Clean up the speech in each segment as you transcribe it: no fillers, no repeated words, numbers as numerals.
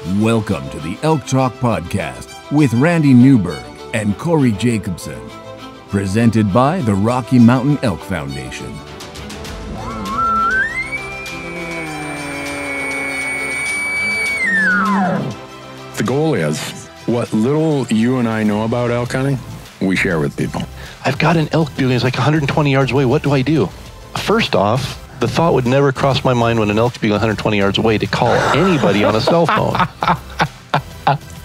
Welcome to the Elk Talk Podcast with Randy Newberg and Corey Jacobson. Presented by the Rocky Mountain Elk Foundation. The goal is, what little you and I know about elk hunting, we share with people. I've got an elk building, it's like 120 yards away. What do I do? First off, the thought would never cross my mind when an elk's being 120 yards away to call anybody on a cell phone.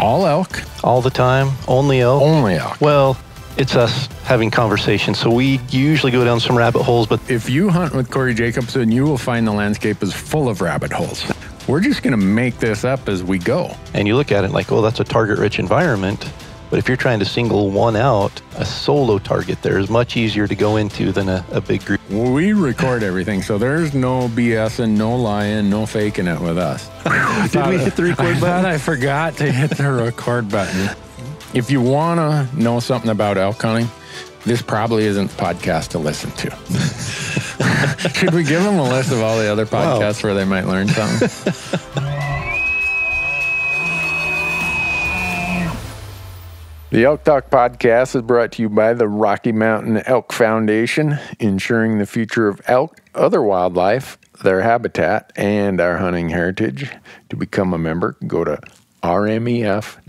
All elk? All the time? Only elk? Only elk. Well, it's us having conversations, so we usually go down some rabbit holes, but if you hunt with Corey Jacobson, you will find the landscape is full of rabbit holes. We're just going to make this up as we go. And you look at it like, oh, that's a target-rich environment. But if you're trying to single one out, a solo target there is much easier to go into than a big group. We record everything, so there's no BSing, no lying, no faking it with us. Did we hit the record button? I forgot to hit the record button. If you want to know something about elk hunting, this probably isn't the podcast to listen to. Should we give them a list of all the other podcasts where they might learn something? The Elk Talk Podcast is brought to you by the Rocky Mountain Elk Foundation, ensuring the future of elk, other wildlife, their habitat, and our hunting heritage. To become a member, go to rmef.org.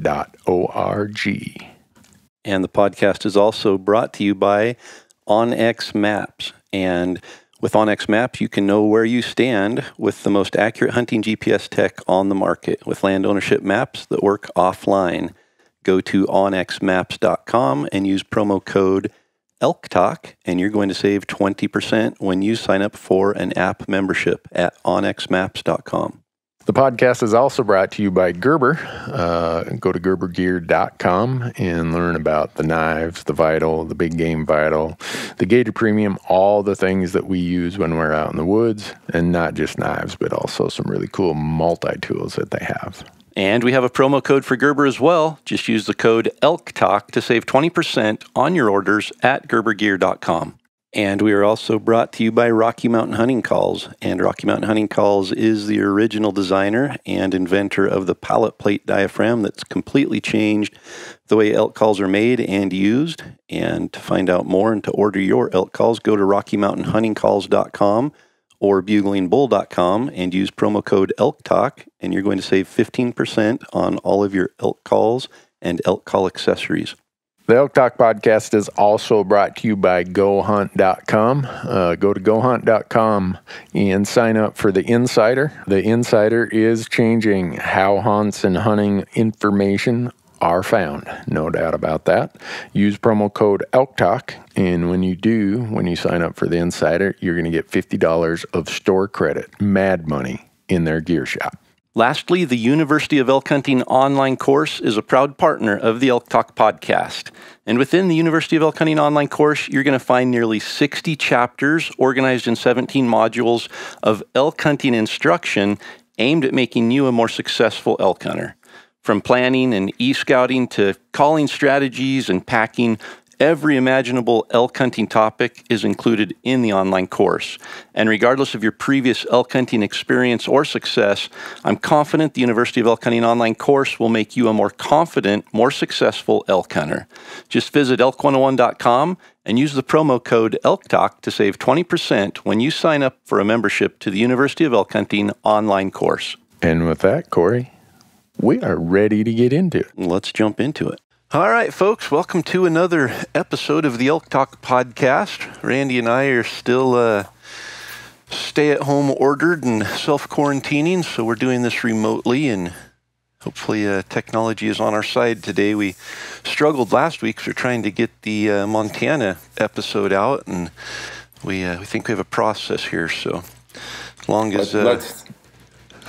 And the podcast is also brought to you by onX Maps. And with onX Maps, you can know where you stand with the most accurate hunting GPS tech on the market with land ownership maps that work offline. Go to onxmaps.com and use promo code ELKTALK, and you're going to save 20% when you sign up for an app membership at onxmaps.com. The podcast is also brought to you by Gerber. Go to gerbergear.com and learn about the knives, the Vital, the Big Game Vital, the Gator Premium, all the things that we use when we're out in the woods, and not just knives, but also some really cool multi-tools that they have. And we have a promo code for Gerber as well. Just use the code ELKTALK to save 20% on your orders at gerbergear.com. And we are also brought to you by Rocky Mountain Hunting Calls. And Rocky Mountain Hunting Calls is the original designer and inventor of the pallet plate diaphragm that's completely changed the way elk calls are made and used. And to find out more and to order your elk calls, go to RockyMountainHuntingCalls.com or buglingbull.com and use promo code ELKTALK, and you're going to save 15% on all of your elk calls and elk call accessories. The Elk Talk Podcast is also brought to you by GoHunt.com. Go to GoHunt.com and sign up for the Insider. The Insider is changing how hunts and hunting information are found. No doubt about that. Use promo code ELKTALK, and when you sign up for the Insider, you're going to get $50 of store credit, mad money, in their gear shop. Lastly, the University of Elk Hunting online course is a proud partner of the Elk Talk Podcast. And within the University of Elk Hunting online course, you're going to find nearly 60 chapters organized in 17 modules of elk hunting instruction aimed at making you a more successful elk hunter. From planning and e-scouting to calling strategies and packing, every imaginable elk hunting topic is included in the online course. And regardless of your previous elk hunting experience or success, I'm confident the University of Elk Hunting online course will make you a more confident, more successful elk hunter. Just visit elk101.com and use the promo code ELKTALK to save 20% when you sign up for a membership to the University of Elk Hunting online course. And with that, Corey, we are ready to get into it. Let's jump into it. All right, folks, welcome to another episode of the Elk Talk Podcast. Randy and I are still stay-at-home ordered and self-quarantining, so we're doing this remotely, and hopefully technology is on our side today. We struggled last week, so we're trying to get the Montana episode out, and we think we have a process here, so as long as...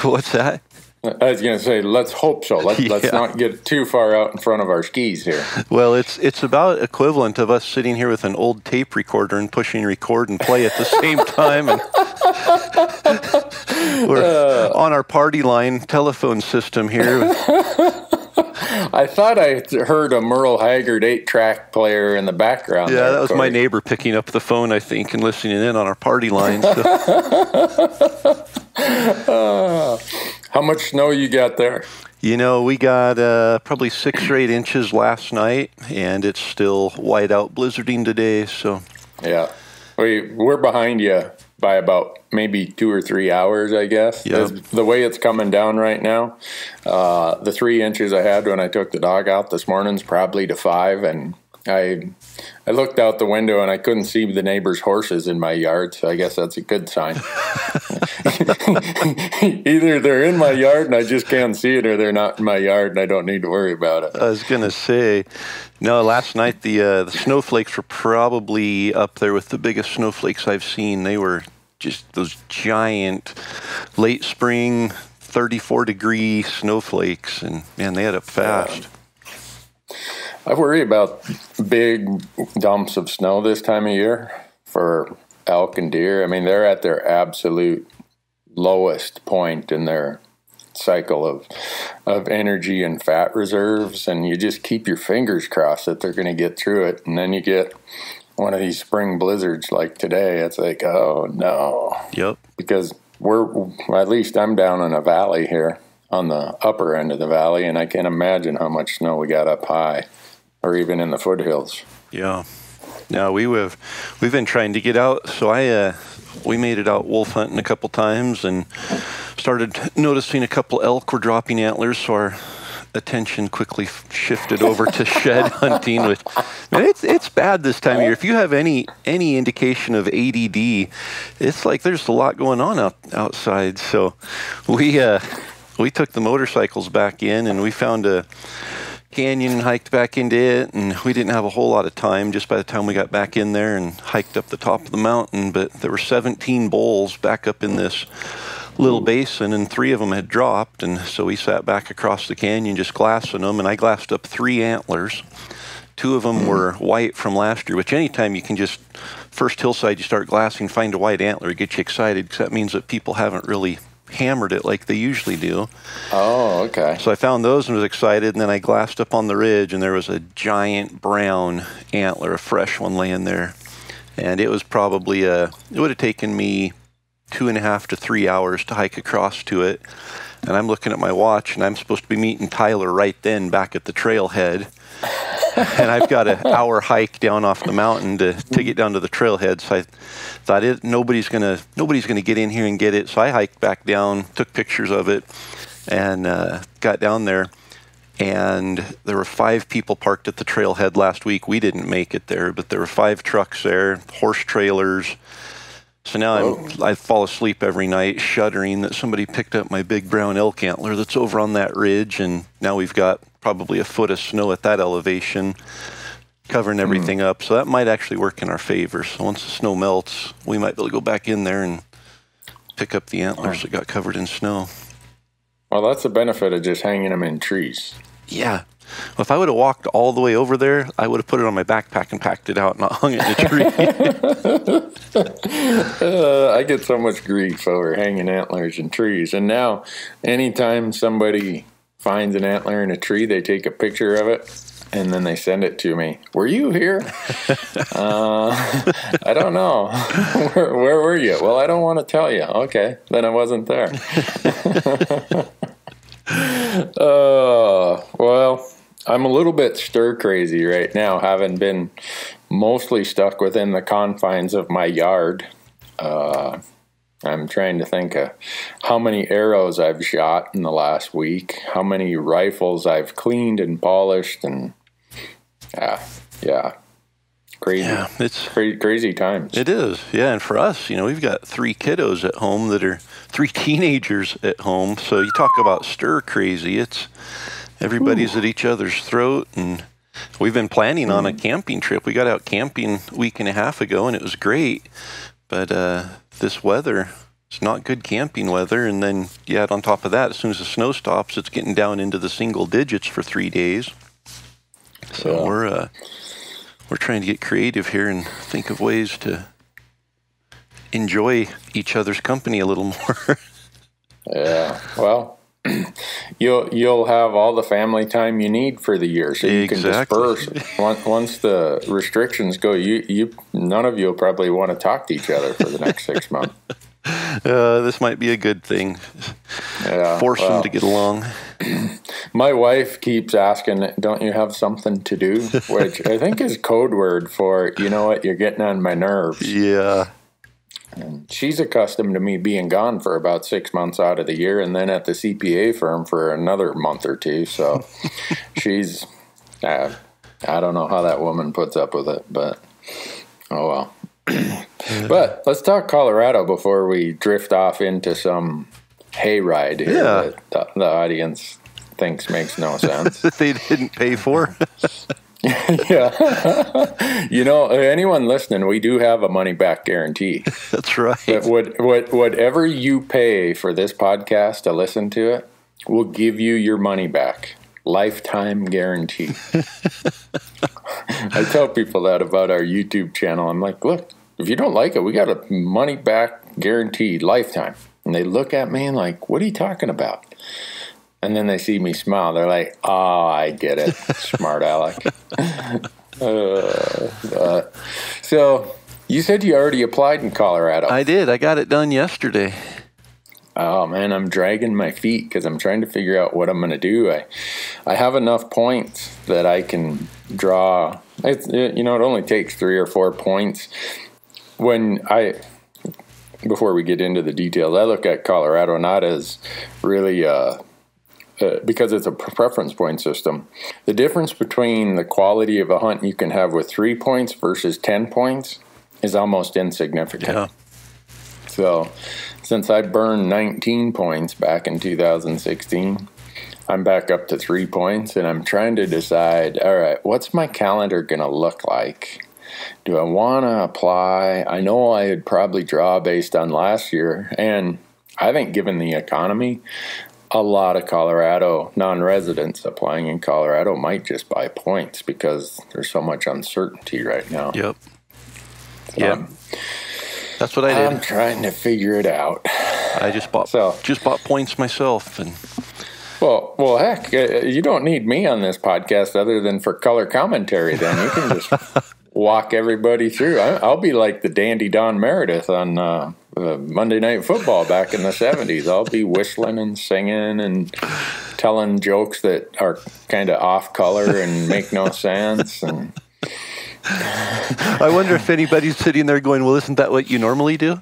What's that? I was going to say, let's hope so. Let's not get too far out in front of our skis here. Well, it's about equivalent of us sitting here with an old tape recorder and pushing record and play at the same time. And we're on our party line telephone system here. I thought I heard a Merle Haggard 8-track player in the background. Yeah, that was Corey. My neighbor picking up the phone, I think, and listening in on our party line. So. How much snow you got there? We got probably 6 or 8 inches last night, and it's still white out blizzarding today. So, yeah, we're behind you by about maybe 2 or 3 hours, I guess. Yep. The way it's coming down right now, the 3 inches I had when I took the dog out this morning's probably to 5, and I looked out the window and I couldn't see the neighbor's horses in my yard, so I guess that's a good sign. Either they're in my yard and I just can't see it, or they're not in my yard and I don't need to worry about it. I was going to say, no, last night the snowflakes were probably up there with the biggest snowflakes I've seen. They were just those giant late spring 34-degree snowflakes, and man, they had up fast. I worry about big dumps of snow this time of year for elk and deer. I mean, they're at their absolute lowest point in their cycle of energy and fat reserves, and you just keep your fingers crossed that they're going to get through it. And then you get one of these spring blizzards like today. It's like, oh no. Yep. Because at least I'm down in a valley here on the upper end of the valley, and I can't imagine how much snow we got up high, or even in the foothills. Yeah. Now we've been trying to get out. So we made it out wolf hunting a couple times and started noticing a couple elk were dropping antlers. So our attention quickly shifted over to shed hunting. Which, man, it's bad this time of year. If you have any indication of ADD, it's like there's a lot going on outside. So we took the motorcycles back in and we found a canyon and hiked back into it, and we didn't have a whole lot of time just by the time we got back in there and hiked up the top of the mountain. But there were 17 bulls back up in this little basin, and 3 of them had dropped, and so we sat back across the canyon just glassing them, and I glassed up 3 antlers. 2 of them were white from last year, which anytime you can just, first hillside you start glassing, find a white antler, it gets you excited, because that means that people haven't really hammered it like they usually do. Oh, okay. So I found those and was excited, and then I glassed up on the ridge, and there was a giant brown antler, a fresh one laying there. And it was probably it would have taken me 2.5 to 3 hours to hike across to it. And I'm looking at my watch, and I'm supposed to be meeting Tyler right then back at the trailhead. And I've got an hour hike down off the mountain to get down to the trailhead. So I thought nobody's gonna get in here and get it. So I hiked back down, took pictures of it, and got down there. And there were 5 people parked at the trailhead last week. We didn't make it there, but there were 5 trucks there, horse trailers. So now I fall asleep every night shuddering that somebody picked up my big brown elk antler that's over on that ridge, and now we've got probably a foot of snow at that elevation covering everything up. So that might actually work in our favor. So once the snow melts, we might be able to go back in there and pick up the antlers that got covered in snow. Well, that's the benefit of just hanging them in trees. Yeah. Well, if I would have walked all the way over there, I would have put it on my backpack and packed it out, not hung it in a tree. I get so much grief over hanging antlers in trees. And now, anytime somebody finds an antler in a tree, they take a picture of it, and then they send it to me. Were you here? I don't know. Where were you? Well, I don't want to tell you. Okay, then I wasn't there. Well, I'm a little bit stir crazy right now, having been mostly stuck within the confines of my yard. I'm trying to think of how many arrows I've shot in the last week, how many rifles I've cleaned and polished, and crazy. Yeah, it's crazy times. It is, yeah. And for us, we've got 3 kiddos at home that are 3 teenagers at home. So you talk about stir crazy. It's everybody's at each other's throat, and we've been planning on a camping trip. We got out camping a week and a half ago, and it was great. But this weather, it's not good camping weather. And then you add on top of that, as soon as the snow stops, it's getting down into the single digits for 3 days. So we're trying to get creative here and think of ways to enjoy each other's company a little more. Yeah, well, you'll have all the family time you need for the year, so you can disperse. Once the restrictions go, none of you will probably want to talk to each other for the next 6 months. This might be a good thing. Yeah, Force them to get along. My wife keeps asking, don't you have something to do? Which I think is code word for, you know what, you're getting on my nerves. Yeah. And she's accustomed to me being gone for about 6 months out of the year and then at the CPA firm for another month or two. So she's, I don't know how that woman puts up with it, but oh well. But let's talk Colorado before we drift off into some hayride here that the audience thinks makes no sense. That they didn't pay for. Yeah. You know, anyone listening, we do have a money-back guarantee. That's right. That whatever you pay for this podcast to listen to it, we'll give you your money back. Lifetime guarantee. I tell people that about our YouTube channel. I'm like, look, if you don't like it, we got a money-back guarantee, lifetime. And they look at me and like, what are you talking about? And then they see me smile. They're like, oh, I get it. Smart aleck. So you said you already applied in Colorado. I did. I got it done yesterday. Oh, man, I'm dragging my feet because I'm trying to figure out what I'm going to do. I have enough points that I can draw. It only takes 3 or 4 points. Before we get into the details, I look at Colorado not as really because it's a preference point system. The difference between the quality of a hunt you can have with 3 points versus 10 points is almost insignificant. Yeah. So since I burned 19 points back in 2016, I'm back up to 3 points, and I'm trying to decide, all right, what's my calendar going to look like? Do I want to apply? I know I'd probably draw based on last year, and I think given the economy, a lot of Colorado non-residents applying in Colorado might just buy points because there's so much uncertainty right now. Yep. So, yeah. That's what I did. I'm trying to figure it out. I just bought points myself, and well, heck, you don't need me on this podcast other than for color commentary. Then you can just walk everybody through. I'll be like the Dandy Don Meredith on Monday Night Football back in the 70s. I'll be whistling and singing and telling jokes that are kind of off color and make no sense. And I wonder if anybody's sitting there going, well, isn't that what you normally do?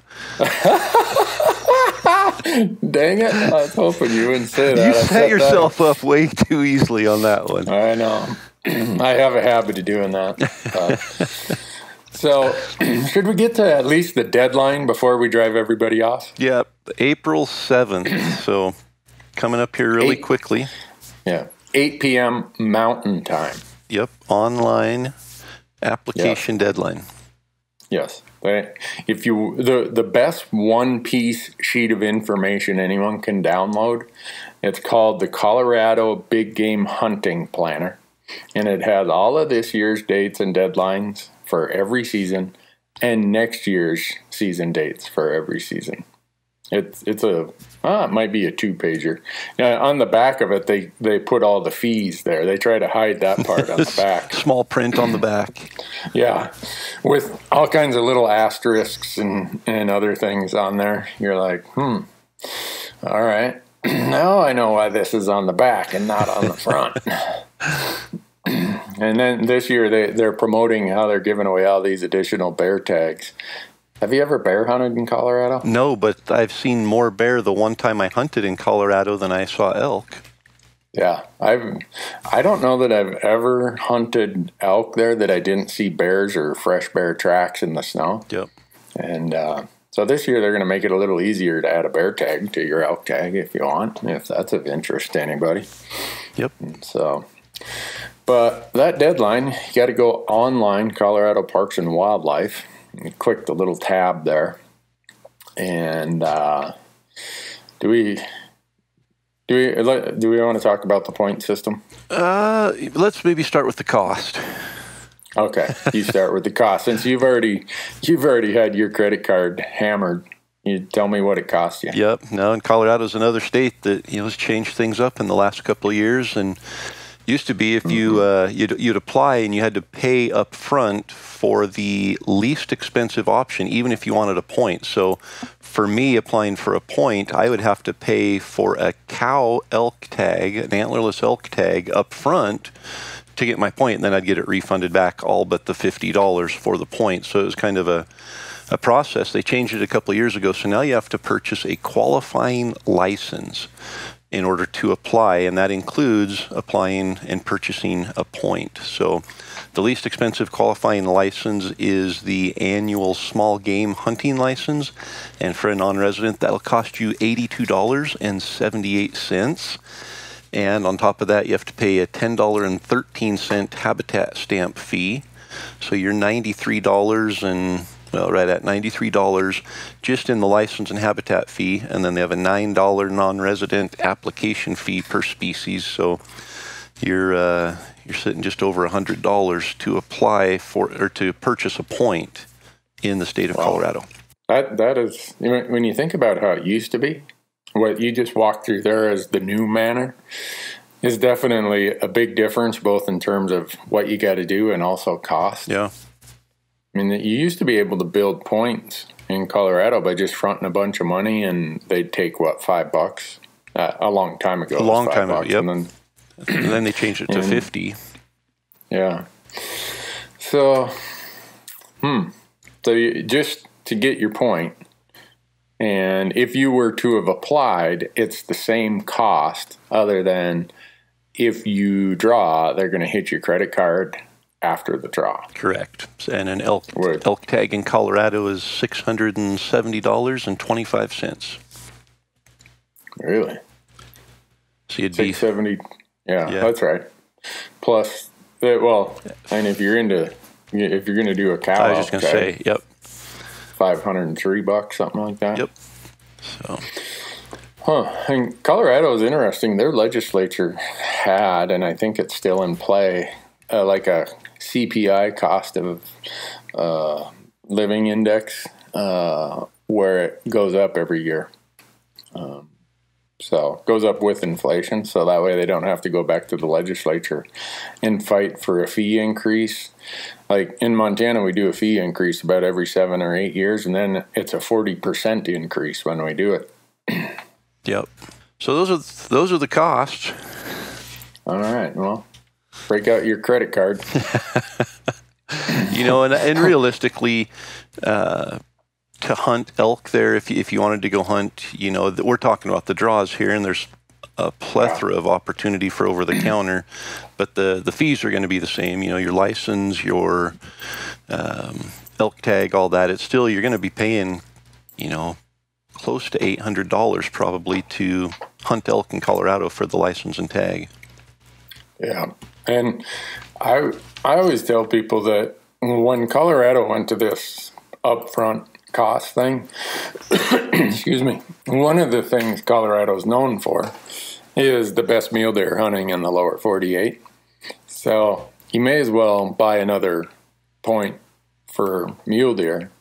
Dang it. I was hoping you wouldn't say that. You set yourself up way too easily on that one. I know. I have a habit of doing that. So, should we get to at least the deadline before we drive everybody off? Yeah, April 7th. So, coming up here really quickly. Yeah, 8 p.m. Mountain Time. Yep, online application deadline. Yes. If the best one-piece sheet of information anyone can download, it's called the Colorado Big Game Hunting Planner, and it has all of this year's dates and deadlines for every season, and next year's season dates for every season. It might be a 2-pager. On the back of it, they put all the fees there. They try to hide that part on the back. Small print on the back. Yeah, with all kinds of little asterisks and other things on there. You're like, all right. Now I know why this is on the back and not on the front. And then this year they're promoting how they're giving away all these additional bear tags. Have you ever bear hunted in Colorado? No, but I've seen more bear the one time I hunted in Colorado than I saw elk. Yeah, I don't know that I've ever hunted elk there that I didn't see bears or fresh bear tracks in the snow. Yep. And so this year they're going to make it a little easier to add a bear tag to your elk tag if you want, if that's of interest to anybody. Yep. So, but that deadline, you got to go online, Colorado Parks and Wildlife. You click the little tab there, and do we want to talk about the point system? Let's maybe start with the cost. Okay, you start with the cost since you've already had your credit card hammered. You tell me what it cost you. Yep. No, and Colorado's another state that has changed things up in the last couple of years, and Used to be if you you'd apply and you had to pay up front for the least expensive option, even if you wanted a point. So for me, applying for a point, I would have to pay for a cow elk tag, an antlerless elk tag up front to get my point, and then I'd get it refunded back, all but the $50 for the point. So it was kind of a process. They changed it a couple of years ago, so now you have to purchase a qualifying license in order to apply, and that includes applying and purchasing a point. So the least expensive qualifying license is the annual small game hunting license, and for a non-resident, that'll cost you $82.78. And on top of that, you have to pay a $10.13 habitat stamp fee. So you're $93 and, well, right at $93 just in the license and habitat fee. And then they have a $9 non-resident application fee per species. So you're sitting just over $100 to apply for or to purchase a point in the state of Colorado. That is, when you think about how it used to be, what you just walked through there as the new manner is definitely a big difference, both in terms of what you got to do and also cost. Yeah. I mean, you used to be able to build points in Colorado by just fronting a bunch of money, and they'd take, $5? A long time ago. A long time ago, yep. And then they changed it to 50. Yeah. So, So just to get your point, and if you were to have applied, it's the same cost, other than if you draw, they're going to hit your credit card after the draw. Correct. And an elk tag in Colorado is $670.25. Really? So you'd be $670. Yeah, that's right. Plus, and if you're going to do a cow, I was just going to say, yep. $503, something like that. Yep. So, And Colorado is interesting. Their legislature had, and I think it's still in play, like a CPI, cost of living index, where it goes up every year. So it goes up with inflation, so that way they don't have to go back to the legislature and fight for a fee increase. Like in Montana, we do a fee increase about every 7 or 8 years, and then it's a 40% increase when we do it. Yep. So those are the costs. All right. Well, break out your credit card. And realistically, to hunt elk there, if you wanted to go hunt, we're talking about the draws here, and there's a plethora of opportunity for over the counter, but the fees are going to be the same. Your license, your elk tag, all that. It's still, you're going to be paying, close to $800 probably to hunt elk in Colorado for the license and tag. Yeah, and I always tell people that when Colorado went to this upfront cost thing, excuse me, one of the things Colorado's known for is the best mule deer hunting in the lower 48. So you may as well buy another point for mule deer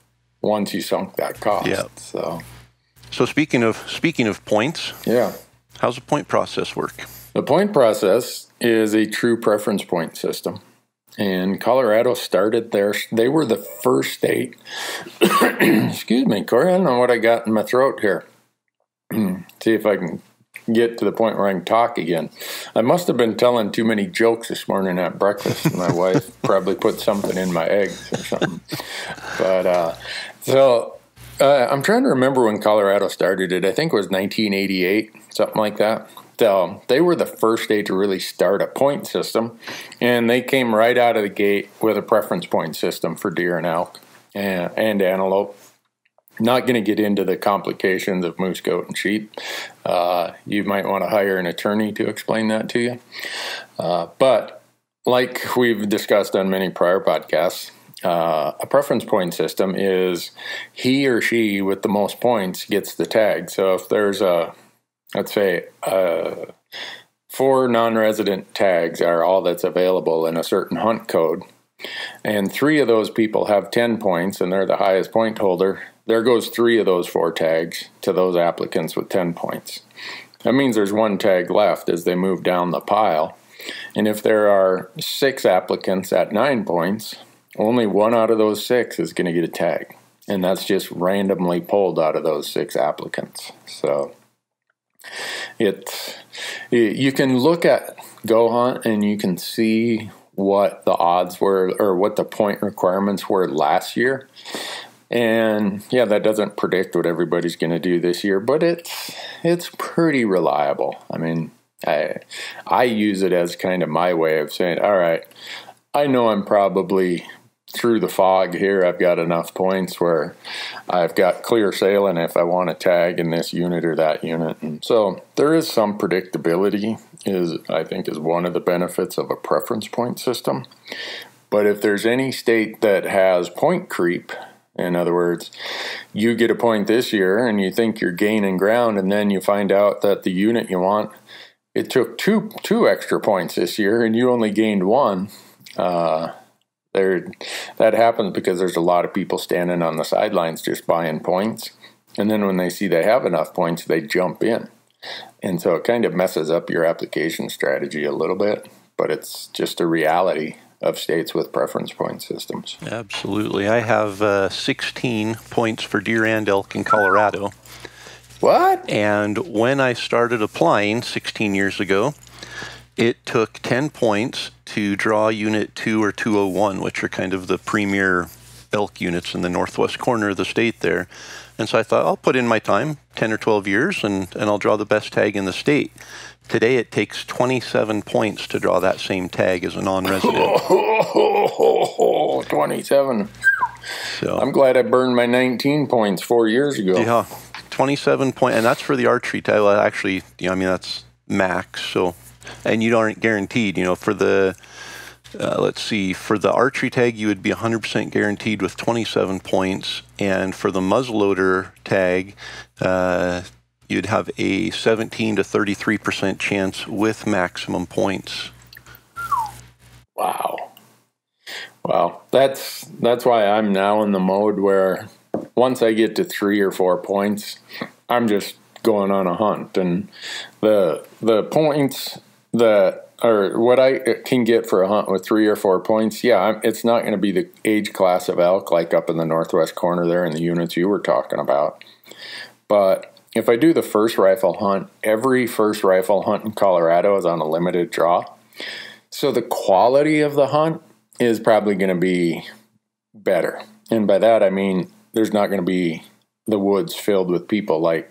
once you sunk that cost. Yeah. So speaking of points, how's the point process work? The point process is a true preference point system. And Colorado started there. They were the first state. Excuse me, Corey, I don't know what I got in my throat here. See if I can get to the point where I can talk again. I must have been telling too many jokes this morning at breakfast. My wife probably put something in my eggs or something. But I'm trying to remember when Colorado started it. I think it was 1988, something like that. So they were the first state to really start a point system, and they came right out of the gate with a preference point system for deer and elk and antelope. Not going to get into the complications of moose, goat, and sheep. You might want to hire an attorney to explain that to you. But like we've discussed on many prior podcasts, a preference point system is he or she with the most points gets the tag. So if there's let's say 4 non-resident tags are all that's available in a certain hunt code, and 3 of those people have 10 points and they're the highest point holder, there goes 3 of those 4 tags to those applicants with 10 points. That means there's 1 tag left as they move down the pile. And if there are 6 applicants at 9 points, only 1 out of those 6 is going to get a tag. And that's just randomly pulled out of those 6 applicants. So you can look at Go Hunt and you can see what the odds were or what the point requirements were last year. And yeah, that doesn't predict what everybody's going to do this year, but it's pretty reliable. I mean, I use it as kind of my way of saying, all right, I know I'm probably through the fog here. I've got enough points where I've got clear sailing if I want to tag in this unit or that unit. And so there is some predictability I think is one of the benefits of a preference point system. But if there's any state that has point creep, in other words, you get a point this year and you think you're gaining ground, and then you find out that the unit you want, it took two extra points this year and you only gained 1. That happens because there's a lot of people standing on the sidelines just buying points. And then when they see they have enough points, they jump in. And so it kind of messes up your application strategy a little bit, but it's just a reality of states with preference point systems. Absolutely. I have 16 points for deer and elk in Colorado. What? And when I started applying 16 years ago, it took 10 points to draw Unit 2 or 201, which are kind of the premier elk units in the northwest corner of the state there. And so I thought, I'll put in my time, 10 or 12 years, and I'll draw the best tag in the state. Today, it takes 27 points to draw that same tag as a non-resident. 27. So, I'm glad I burned my 19 points 4 years ago. Yeah, 27 points, and that's for the archery tag. Well, actually, that's max. So, and you aren't guaranteed. For the for the archery tag, you would be 100% guaranteed with 27 points, and for the muzzleloader tag, you'd have a 17 to 33% chance with maximum points. Wow. Well, that's why I'm now in the mode where once I get to 3 or 4 points, I'm just going on a hunt. And the points that or what I can get for a hunt with 3 or 4 points, it's not going to be the age class of elk like up in the northwest corner there in the units you were talking about. But if I do the first rifle hunt, every first rifle hunt in Colorado is on a limited draw. So the quality of the hunt is probably going to be better. And by that, I mean, there's not going to be the woods filled with people like,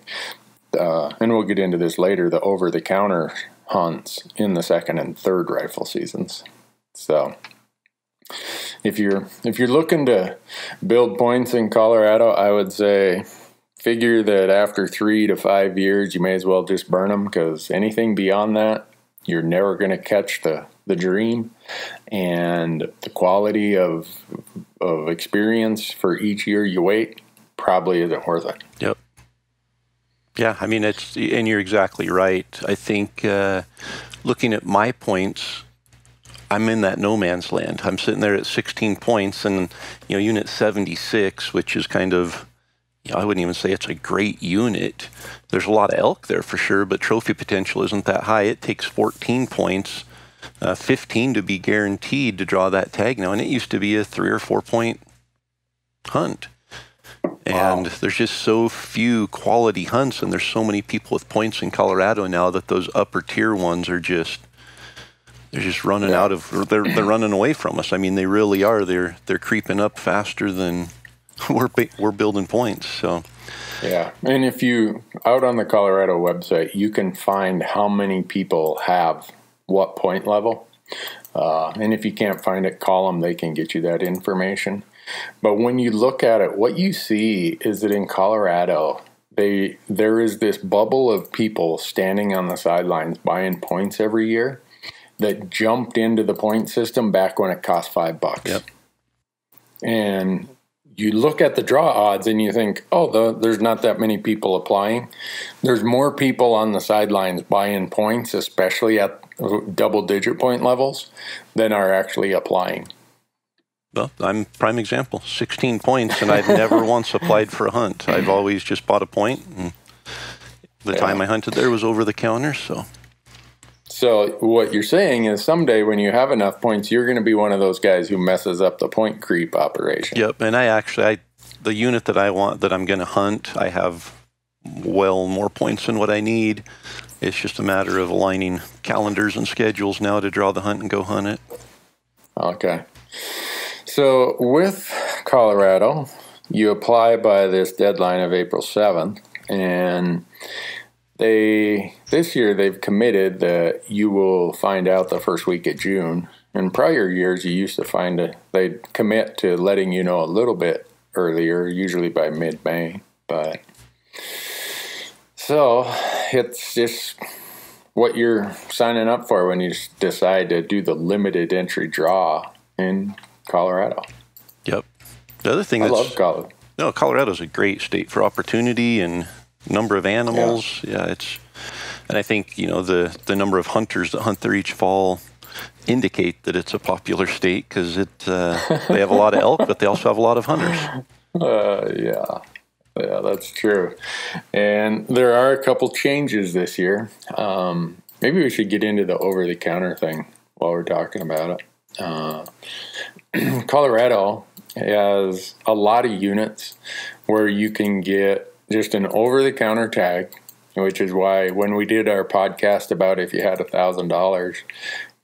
and we'll get into this later, the over-the-counter hunts in the second and third rifle seasons. So if you're looking to build points in Colorado, I would say figure that after 3 to 5 years, you may as well just burn them, because anything beyond that, you're never going to catch the dream, and the quality of experience for each year you wait probably isn't worth it. Yep. Yeah, I mean, and you're exactly right. I think looking at my points, I'm in that no man's land. I'm sitting there at 16 points, and unit 76, which is kind of, I wouldn't even say it's a great unit. There's a lot of elk there for sure, but trophy potential isn't that high. It takes 14 points, 15 to be guaranteed to draw that tag now, and it used to be a 3 or 4 point hunt. And there's just so few quality hunts, and there's so many people with points in Colorado now that those upper tier ones are they're just running out of, they're running away from us. I mean, they really are. They're creeping up faster than we're building points. So yeah, and if you out on the Colorado website, you can find how many people have what point level. And if you can't find it, call them. They can get you that information. But when you look at it, what you see is that in Colorado, there is this bubble of people standing on the sidelines buying points every year that jumped into the point system back when it cost $5. Yep. And you look at the draw odds and you think, there's not that many people applying. There's more people on the sidelines buying points, especially at double-digit point levels, than are actually applying. Well, I'm prime example. 16 points, and I've never once applied for a hunt. I've always just bought a point, and the time I hunted there was over the counter. So So what you're saying is someday when you have enough points, you're going to be one of those guys who messes up the point creep operation. Yep, and the unit that I want, that I'm going to hunt, I have well more points than what I need. It's just a matter of aligning calendars and schedules now to draw the hunt and go hunt it. Okay. So with Colorado, you apply by this deadline of April 7th, and this year they've committed that you will find out the first week of June. In prior years, you used to they'd commit to letting you know a little bit earlier, usually by mid-May. But so it's just what you're signing up for when you decide to do the limited entry draw in Colorado. Yep. The other thing I love Colorado. No, Colorado's a great state for opportunity and number of animals. Yeah, and I think, the number of hunters that hunt there each fall indicate that it's a popular state because they have a lot of elk, but they also have a lot of hunters. Yeah, that's true. And there are a couple changes this year. Maybe we should get into the over-the-counter thing while we're talking about it. Colorado has a lot of units where you can get just an over-the-counter tag, which is why when we did our podcast about if you had $1,000,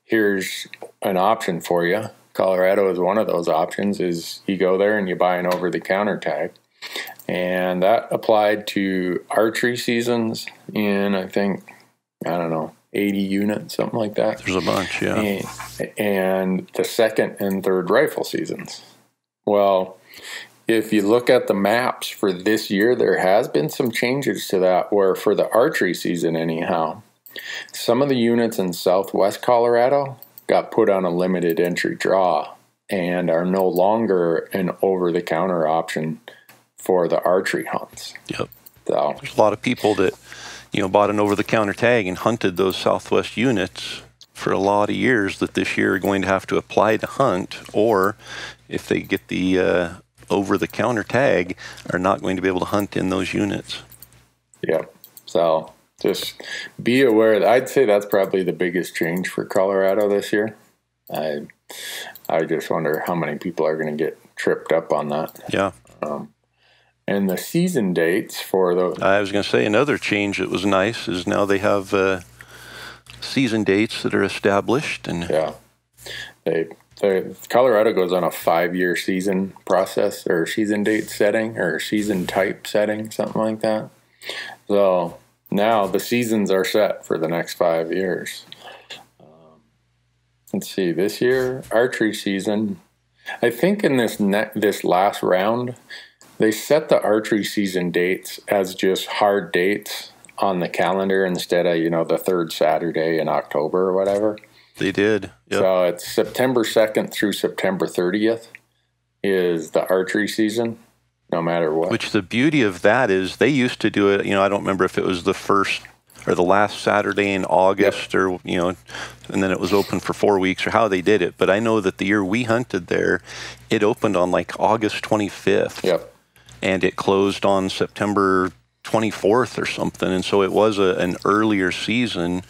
here's an option for you. Colorado is one of those options, is you go there and you buy an over-the-counter tag. And that applied to archery seasons in, I think, 80 units, something like that. There's a bunch, yeah. And the second and third rifle seasons. Well, if you look at the maps for this year, there has been some changes to that, where for the archery season anyhow, some of the units in southwest Colorado got put on a limited entry draw and are no longer an over-the-counter option for the archery hunts. Yep. So there's a lot of people that, bought an over-the-counter tag and hunted those southwest units for a lot of years that this year are going to have to apply to hunt, or if they get the over-the-counter tag, are not going to be able to hunt in those units. Yep. So just be aware. I'd say that's probably the biggest change for Colorado this year. I just wonder how many people are going to get tripped up on that. Yeah. And the season dates for the... I was going to say another change that was nice is now they have season dates that are established. And yeah. Colorado goes on a 5-year season process, or season date setting, or season type setting, something like that. So now the seasons are set for the next 5 years. Let's see, this year, archery season, I think in this last round, they set the archery season dates as just hard dates on the calendar instead of, the third Saturday in October or whatever. They did. Yep. So it's September 2nd through September 30th is the archery season, no matter what. Which the beauty of that is they used to do it, I don't remember if it was the first or the last Saturday in August, yep, or, and then it was open for 4 weeks, or how they did it. But I know that the year we hunted there, it opened on like August 25th. Yep. And it closed on September 24th or something. And so it was an earlier season.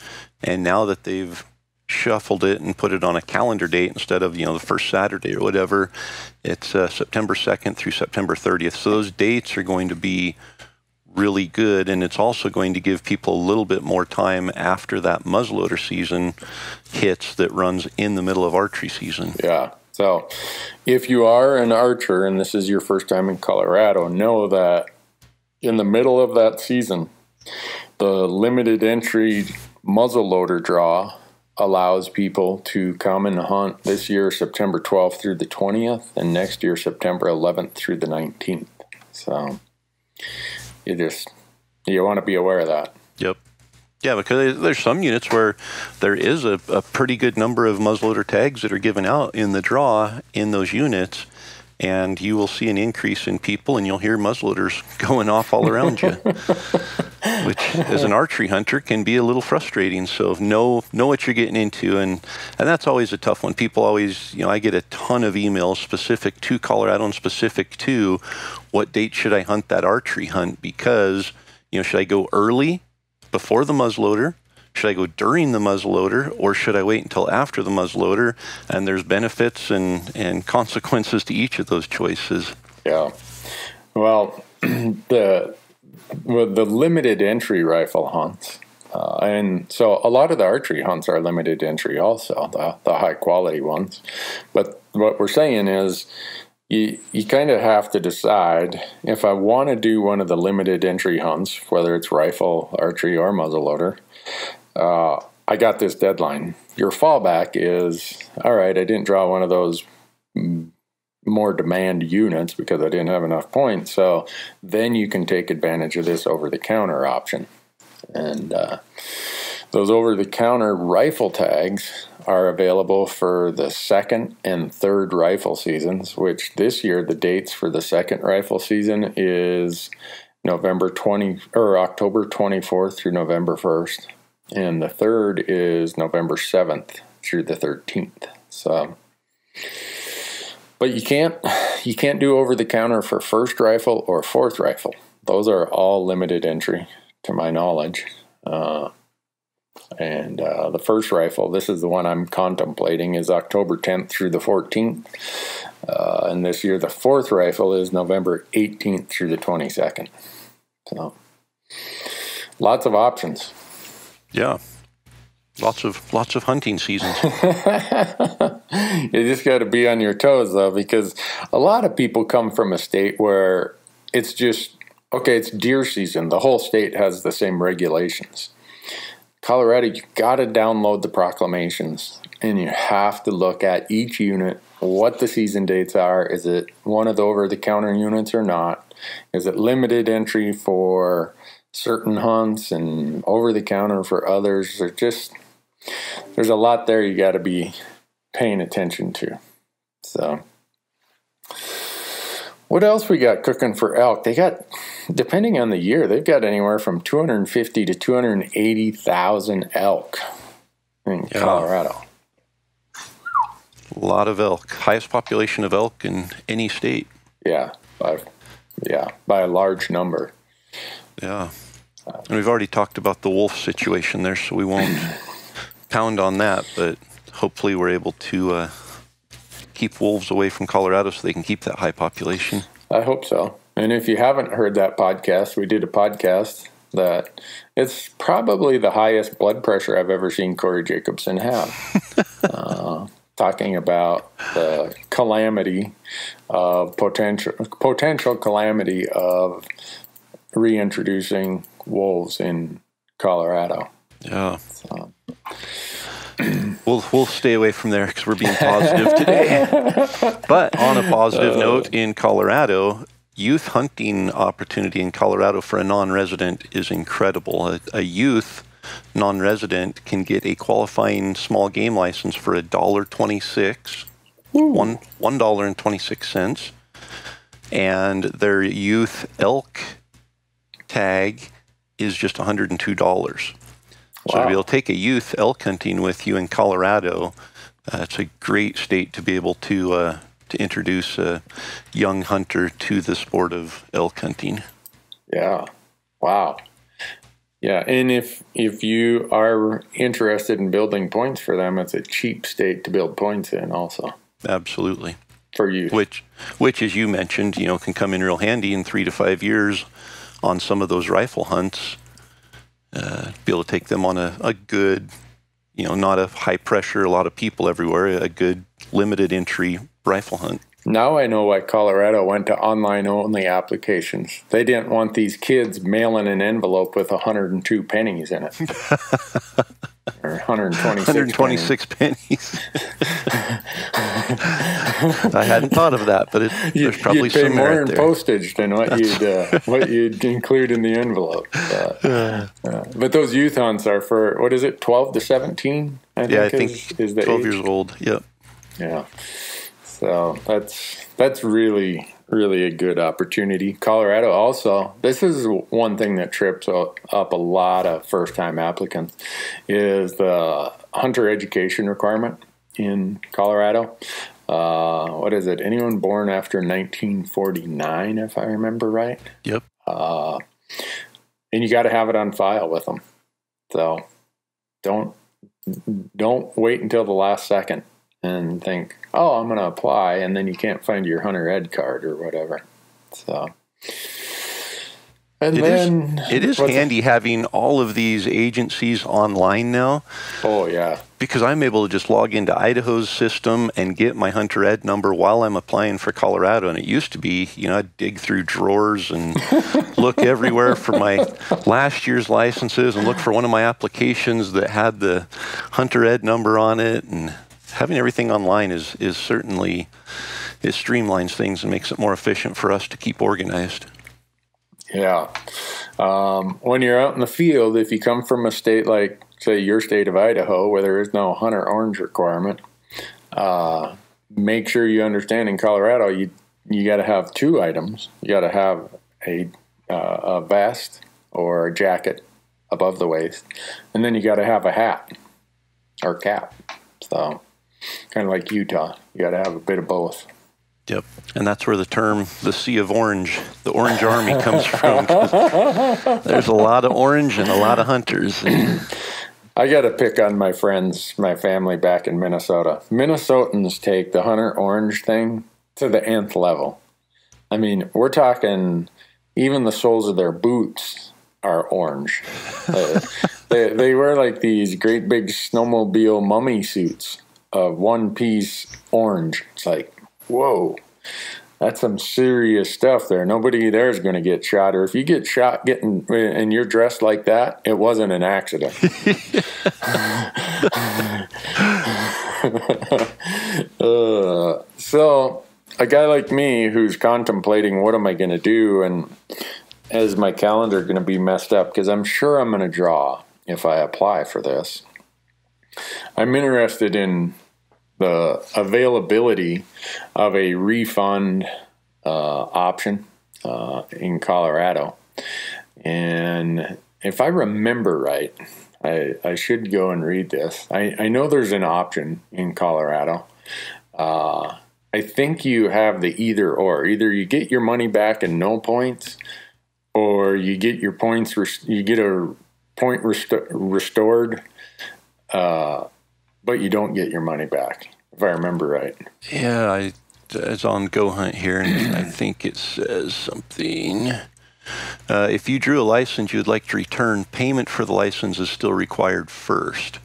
And now that they've shuffled it and put it on a calendar date instead of, the first Saturday or whatever, it's September 2nd through September 30th. So those dates are going to be really good. And it's also going to give people a little bit more time after that muzzleloader season hits that runs in the middle of archery season. Yeah. So if you are an archer and this is your first time in Colorado, know that in the middle of that season, the limited entry muzzleloader draw allows people to come and hunt this year, September 12th through the 20th, and next year, September 11th through the 19th. So you want to be aware of that. Yep. Yeah, because there's some units where there is a pretty good number of muzzleloader tags that are given out in the draw in those units, and you will see an increase in people, and you'll hear muzzleloaders going off all around you, which as an archery hunter can be a little frustrating. So know what you're getting into, and that's always a tough one. People always, I get a ton of emails specific to Colorado and specific to what date should I hunt that archery hunt, because, should I go early before the muzzleloader? should I go during the muzzleloader, or should I wait until after the muzzleloader? And there's benefits and consequences to each of those choices. Yeah. Well, the limited entry rifle hunts, and so a lot of the archery hunts are limited entry also, the high quality ones. But what we're saying is you kind of have to decide, if I want to do one of the limited entry hunts, whether it's rifle, archery, or muzzleloader, I got this deadline. Your fallback is, all right, I didn't draw one of those more demand units because I didn't have enough points. So then you can take advantage of this over-the-counter option. And those over-the-counter rifle tags are available for the second and third rifle seasons, which this year the dates for the second rifle season is October 24th through November 1st. And the third is November 7th through the 13th. So, but you can't do over the counter for first rifle or fourth rifle. Those are all limited entry, to my knowledge. And the first rifle, this is the one I'm contemplating, is October 10th through the 14th. And this year the fourth rifle is November 18th through the 22nd. So, lots of options. Yeah. Lots of hunting seasons. You just got to be on your toes, though, because a lot of people come from a state where it's just, okay, it's deer season. The whole state has the same regulations. Colorado, you got to download the proclamations, and you have to look at each unit, what the season dates are. Is it one of the over-the-counter units or not? Is it limited entry for certain hunts and over-the-counter for others? There's a lot there you got to be paying attention to. So, what else we got cooking for elk? They got, depending on the year, they've got anywhere from 250 to 280,000 elk in Colorado. A lot of elk. Highest population of elk in any state. Yeah, by a large number. Yeah. And we've already talked about the wolf situation there, so we won't pound on that, but hopefully we're able to keep wolves away from Colorado so they can keep that high population. I hope so. And if you haven't heard that podcast, we did a podcast that it's probably the highest blood pressure I've ever seen Corey Jacobson have. Talking about the calamity of potential calamity of reintroducing wolves in Colorado. Yeah. So. We'll stay away from there because we're being positive today. But on a positive note, in Colorado, youth hunting opportunity in Colorado for a non-resident is incredible. A youth non-resident can get a qualifying small game license for $1.26, $1.26, and their youth elk tag is just $102. So to be able to take a youth elk hunting with you in Colorado, it's a great state to be able to introduce a young hunter to the sport of elk hunting. Yeah. Wow. Yeah, and if you are interested in building points for them, it's a cheap state to build points in also. Absolutely. For youth. Which as you mentioned, can come in real handy in 3 to 5 years on some of those rifle hunts. Be able to take them on a good, not a high pressure, a lot of people everywhere, a good limited entry rifle hunt. Now I know why Colorado went to online only applications. They didn't want these kids mailing an envelope with 102 pennies in it. Or 126 pennies. I hadn't thought of that, but there's probably you'd pay some more merit in there. Postage than what you'd include in the envelope. But those youth hunts are for, what is it, 12 to 17? I think is the 12 age. years old. Yep. Yeah. So that's really, really a good opportunity. Colorado also, this is one thing that trips up a lot of first-time applicants, is the hunter education requirement in Colorado. What is it? Anyone born after 1949, if I remember right? Yep. And you got to have it on file with them. So don't wait until the last second and think, oh, I'm going to apply, and then you can't find your hunter ed card or whatever. So, and it is handy having all of these agencies online now. Oh, yeah. Because I'm able to just log into Idaho's system and get my hunter ed number while I'm applying for Colorado. And it used to be, I'd dig through drawers and look everywhere for my last year's licenses and look for one of my applications that had the hunter ed number on it. And having everything online is certainly, it streamlines things and makes it more efficient for us to keep organized. Yeah. When you're out in the field, if you come from a state like, say, your state of Idaho, where there is no hunter orange requirement, make sure you understand in Colorado, you got to have 2 items. You got to have a vest or a jacket above the waist, and then you got to have a hat or cap. So kind of like Utah, you got to have a bit of both. Yep, and that's where the term "the Sea of Orange," the Orange Army, comes from. There's a lot of orange and a lot of hunters. I got to pick on my friends, my family back in Minnesota. Minnesotans take the hunter orange thing to the nth level. I mean, we're talking even the soles of their boots are orange. They wear like these great big snowmobile mummy suits of one-piece orange. It's like, whoa, that's some serious stuff there. Nobody there is going to get shot. Or if you get shot and you're dressed like that, it wasn't an accident. So a guy like me who's contemplating what am I going to do, and is my calendar going to be messed up because I'm sure I'm going to draw if I apply for this. I'm interested in the availability of a refund option in Colorado. And if I remember right, I should go and read this. I know there's an option in Colorado. I think you have the either or. Either you get your money back and no points, or you get your points, you get a point restored, but you don't get your money back, if I remember right. Yeah, it's on Go Hunt here, and I think it says something. If you drew a license you would like to return, payment for the license is still required first.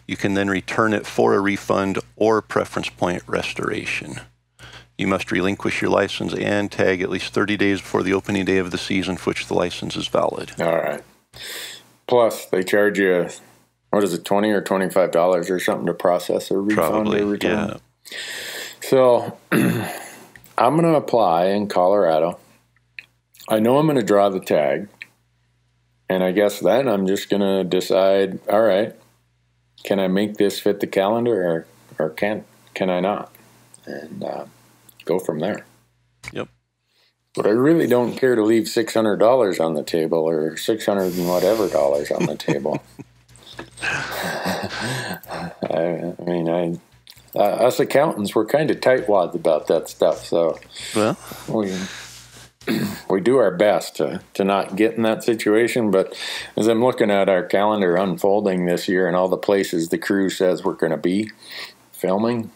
You can then return it for a refund or preference point restoration. You must relinquish your license and tag at least 30 days before the opening day of the season for which the license is valid. All right. Plus, they charge you, what is it, $20 or $25 or something to process a refund or return? Yeah. So, I'm going to apply in Colorado. I know I'm going to draw the tag. And I guess then I'm just going to decide, all right, can I make this fit the calendar or can I not? And go from there. Yep. But I really don't care to leave $600 on the table or $600 and whatever dollars on the table. I mean, us accountants, we're kind of tightwads about that stuff. So well, we do our best to not get in that situation. But as I'm looking at our calendar unfolding this year and all the places the crew says we're going to be filming,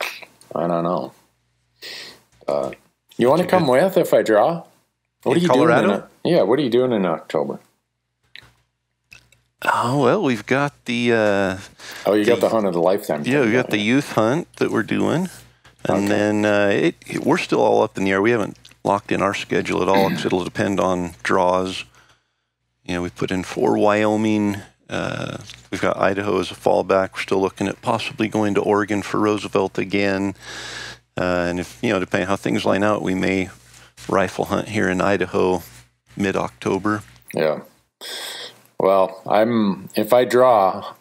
I don't know. You want to come with if I draw? What are you doing? What are you doing in October? Oh, well, we've got the... you got the hunt of the lifetime. Yeah, we got the youth hunt that we're doing. And then we're still all up in the air. We haven't locked in our schedule at all because it'll depend on draws. You know, we put in 4 Wyoming. We've got Idaho as a fallback. We're still looking at possibly going to Oregon for Roosevelt again. And if, depending how things line out, we may rifle hunt here in Idaho mid-October. Yeah. Well, if I draw,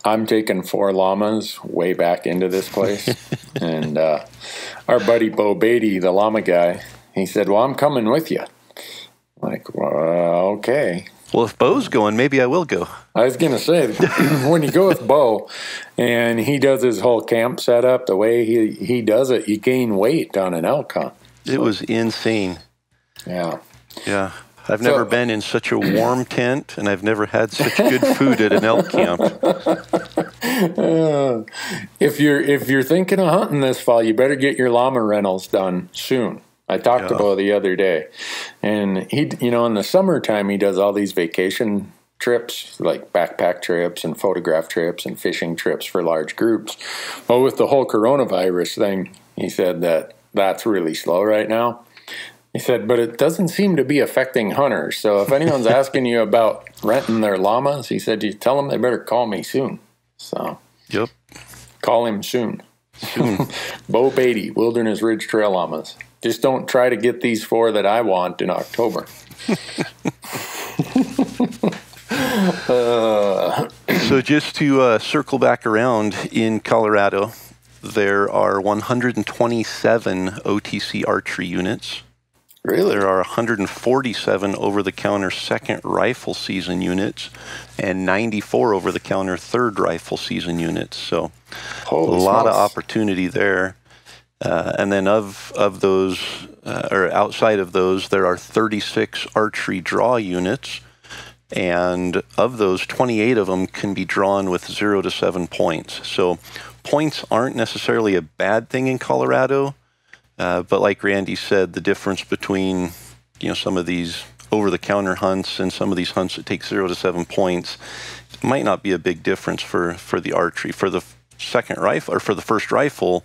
I'm taking 4 llamas way back into this place. And our buddy Bo Beatty, the llama guy, he said, well, I'm coming with you. I'm like, well, okay. Well, if Bo's going, maybe I will go. I was going to say, when you go with Bo and he does his whole camp setup, the way he does it, you gain weight on an elk hunt. It was insane. Yeah. Yeah. I've never been in such a warm tent, and I've never had such good food at an elk camp. If you're thinking of hunting this fall, you better get your llama rentals done soon. I talked about it the other day, and he, in the summertime, he does all these vacation trips, like backpack trips and photograph trips and fishing trips for large groups. Well, with the whole coronavirus thing, he said that's really slow right now. He said, but it doesn't seem to be affecting hunters. So if anyone's asking you about renting their llamas, he said, you tell them they better call me soon. So yep, call him soon. Bo Beatty, Wilderness Ridge Trail Llamas. Just don't try to get these 4 that I want in October. So just to circle back around, in Colorado, there are 127 OTC archery units. Really? There are 147 over-the-counter second rifle season units and 94 over-the-counter third rifle season units. So Holy a lot smokes. of opportunity there. And then of those, or outside of those, there are 36 archery draw units. And of those, 28 of them can be drawn with 0 to 7 points. So points aren't necessarily a bad thing in Colorado. But like Randy said, the difference between, some of these over-the-counter hunts and some of these hunts that take 0 to 7 points might not be a big difference for the archery. For the second rifle, or for the first rifle,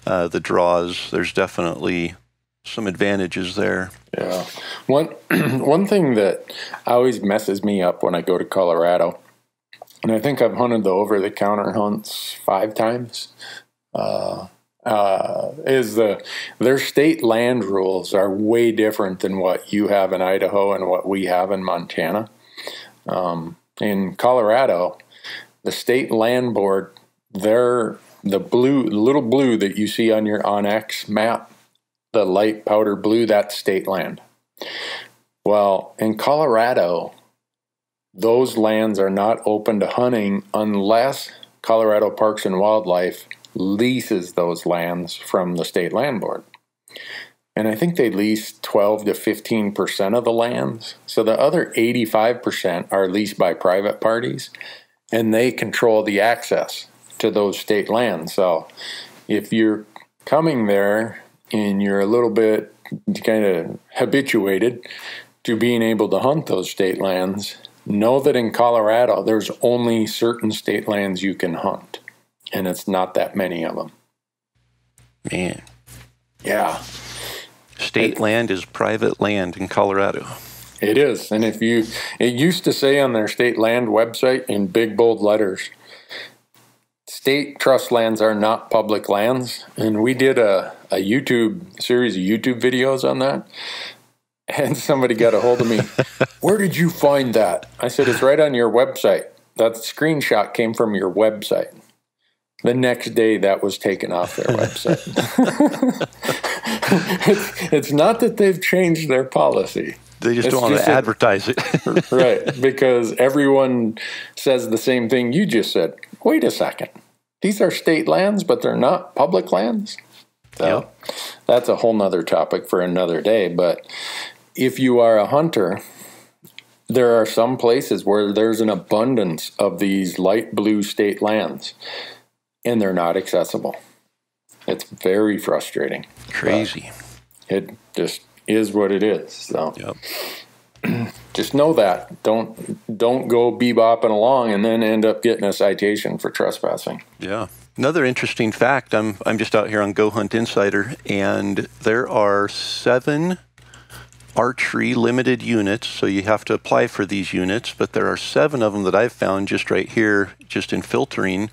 the draws, there's definitely some advantages there. Yeah. One thing that always messes me up when I go to Colorado, and I think I've hunted the over-the-counter hunts 5 times, is their state land rules are way different than what you have in Idaho and what we have in Montana. In Colorado, the state land board, the little blue that you see on your OnX map, the light powder blue, that's state land. Well, in Colorado, those lands are not open to hunting unless Colorado Parks and Wildlife leases those lands from the state land board. And I think they lease 12 to 15% of the lands. So the other 85% are leased by private parties, and they control the access to those state lands. So if you're coming there and you're a little bit kind of habituated to being able to hunt those state lands, know that in Colorado, there's only certain state lands you can hunt. And it's not that many of them. Man. Yeah. State land is private land in Colorado. It is. And it used to say on their state land website in big bold letters, state trust lands are not public lands. And we did a series of YouTube videos on that. And somebody got a hold of me. Where did you find that? I said, it's right on your website. That screenshot came from your website. The next day, that was taken off their website. It's not that they've changed their policy. They just don't want to advertise it. Right, because everyone says the same thing you just said. Wait a second. These are state lands, but they're not public lands? So that's a whole nother topic for another day. But if you are a hunter, there are some places where there's an abundance of these light blue state lands, and they're not accessible. It's very frustrating. Crazy. It just is what it is. So just know that. Don't go bebopping along and then end up getting a citation for trespassing. Yeah. Another interesting fact, I'm just out here on Go Hunt Insider, and there are 7 archery limited units, so you have to apply for these units, but there are 7 of them that I've found just right here, just in filtering,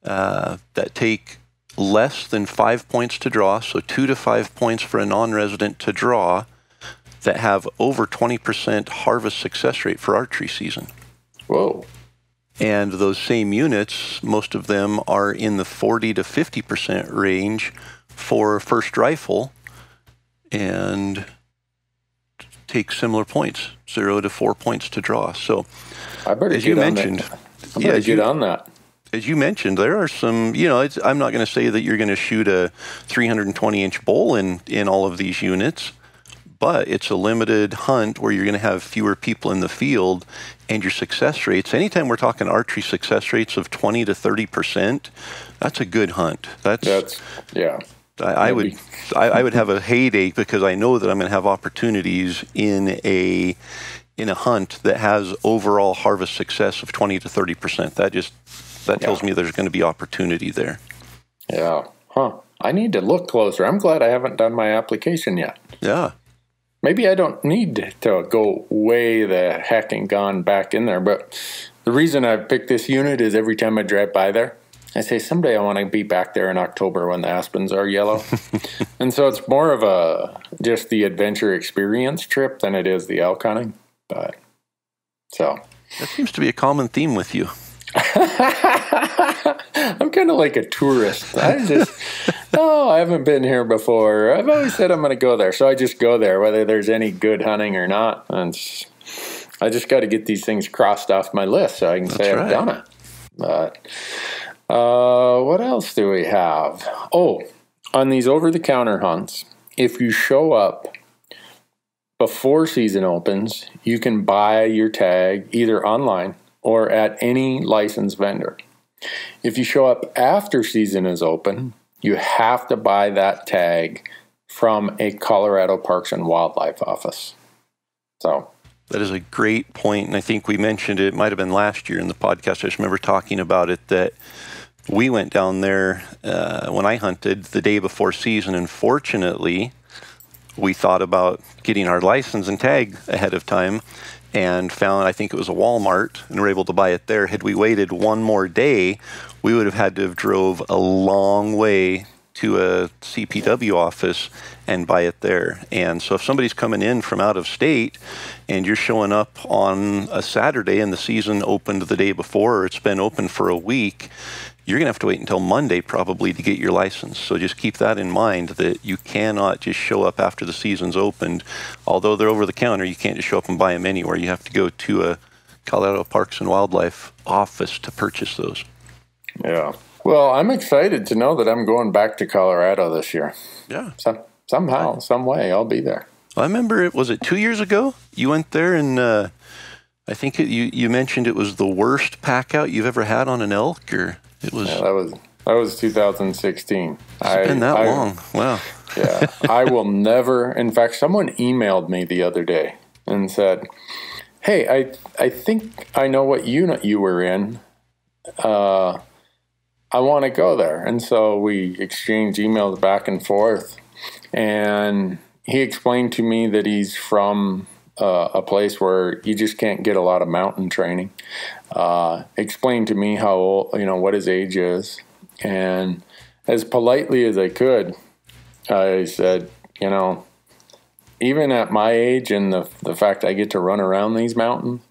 that take less than 5 points to draw, so 2 to 5 points for a non-resident to draw, that have over 20% harvest success rate for archery season. Whoa. And those same units, most of them are in the 40 to 50% range for first rifle and take similar points, 0 to 4 points to draw. So, I better as you mentioned, get on that. As you mentioned, there are some, I'm not going to say that you're going to shoot a 320-inch bowl in all of these units, but it's a limited hunt where you're going to have fewer people in the field, and your success rates, anytime we're talking archery success rates of 20 to 30%, that's a good hunt. That's yeah. I would have a heyday because I know that I'm going to have opportunities in a hunt that has overall harvest success of 20 to 30%. That tells me there's going to be opportunity there. Yeah. Huh. I need to look closer. I'm glad I haven't done my application yet. Yeah. Maybe I don't need to go way the heck and gone back in there, but the reason I picked this unit is every time I drive by there, I say someday I want to be back there in October when the aspens are yellow. And so it's more of just the adventure experience trip than it is the elk hunting. But so that seems to be a common theme with you. I'm kind of like a tourist. I haven't been here before. I've always said I'm going to go there, so I just go there, whether there's any good hunting or not. And I just got to get these things crossed off my list so I can say I've done it. But what else do we have? Oh, on these over-the-counter hunts, if you show up before season opens, you can buy your tag either online or at any licensed vendor. If you show up after season is open, you have to buy that tag from a Colorado Parks and Wildlife office. So that is a great point, and I think we mentioned it might have been last year in the podcast. I just remember talking about it, that we went down there when I hunted the day before season, and fortunately, we thought about getting our license and tag ahead of time and found, I think it was a Walmart, and were able to buy it there. Had we waited one more day, we would have had to have drove a long way to a CPW office and buy it there. And so if somebody's coming in from out of state and you're showing up on a Saturday and the season opened the day before, or it's been open for a week, you're going to have to wait until Monday probably to get your license. So just keep that in mind, that you cannot just show up after the season's opened. Although they're over the counter, you can't just show up and buy them anywhere. You have to go to a Colorado Parks and Wildlife office to purchase those. Yeah. Well, I'm excited to know that I'm going back to Colorado this year. Yeah. Somehow, some way, I'll be there. I remember, was it 2 years ago? You went there, and I think you mentioned it was the worst pack out you've ever had on an elk, or it was. Yeah, that was 2016. It's been that long. Wow. Yeah, I will never. In fact, someone emailed me the other day and said, "Hey, I think I know what unit you were in. I want to go there." And so we exchanged emails back and forth. And he explained to me that he's from a place where you just can't get a lot of mountain training. Explained to me how old, what his age is. And as politely as I could, I said, even at my age and the fact I get to run around these mountains,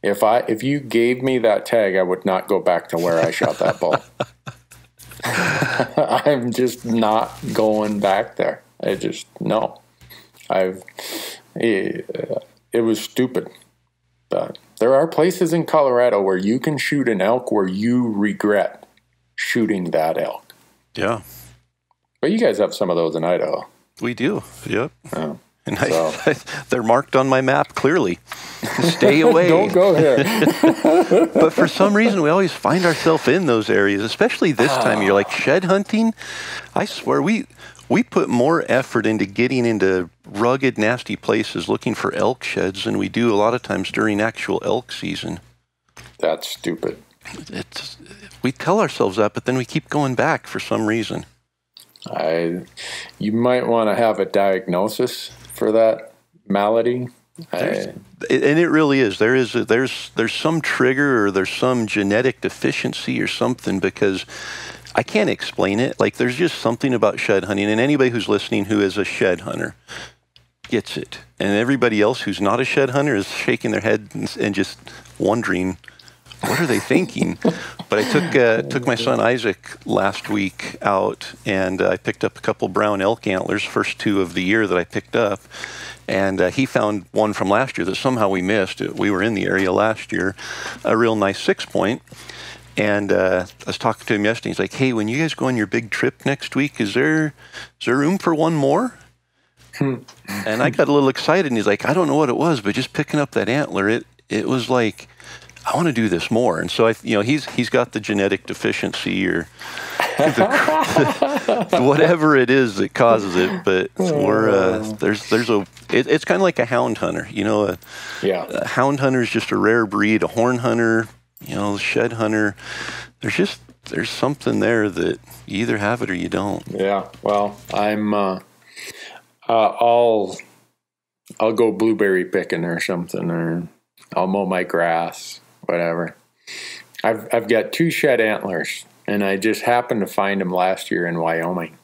if you gave me that tag, I would not go back to where I shot that bull. I'm just not going back there. No. It was stupid. But there are places in Colorado where you can shoot an elk where you regret shooting that elk. Yeah. But you guys have some of those in Idaho. We do. Yep. Oh. And they're marked on my map clearly. Stay away. Don't go there. But for some reason, we always find ourselves in those areas, especially this time. You're like, shed hunting? I swear, we put more effort into getting into rugged, nasty places looking for elk sheds than we do a lot of times during actual elk season. That's stupid. We tell ourselves that, but then we keep going back for some reason. You might want to have a diagnosis for that malady. And it really is. There's some trigger, or there's some genetic deficiency or something, because I can't explain it. Like, there's just something about shed hunting, and anybody who's listening who is a shed hunter gets it. And everybody else who's not a shed hunter is shaking their head and just wondering, what are they thinking? But I took my son Isaac last week out, and I picked up a couple brown elk antlers, first two of the year that I picked up. And he found one from last year that somehow we missed. We were in the area last year, a real nice 6-point. And I was talking to him yesterday. He's like, "Hey, when you guys go on your big trip next week, is there room for one more?" And I got a little excited, and he's like, I don't know what it was, but just picking up that antler, it was like, I want to do this more. And so he's got the genetic deficiency or whatever it is that causes it. But it's kind of like a hound hunter. A hound hunter is just a rare breed. A horn hunter, shed hunter. There's something there that you either have it or you don't. Yeah. Well, I'll go blueberry picking or something, or I'll mow my grass, whatever. I've got 2 shed antlers, and I just happened to find them last year in Wyoming.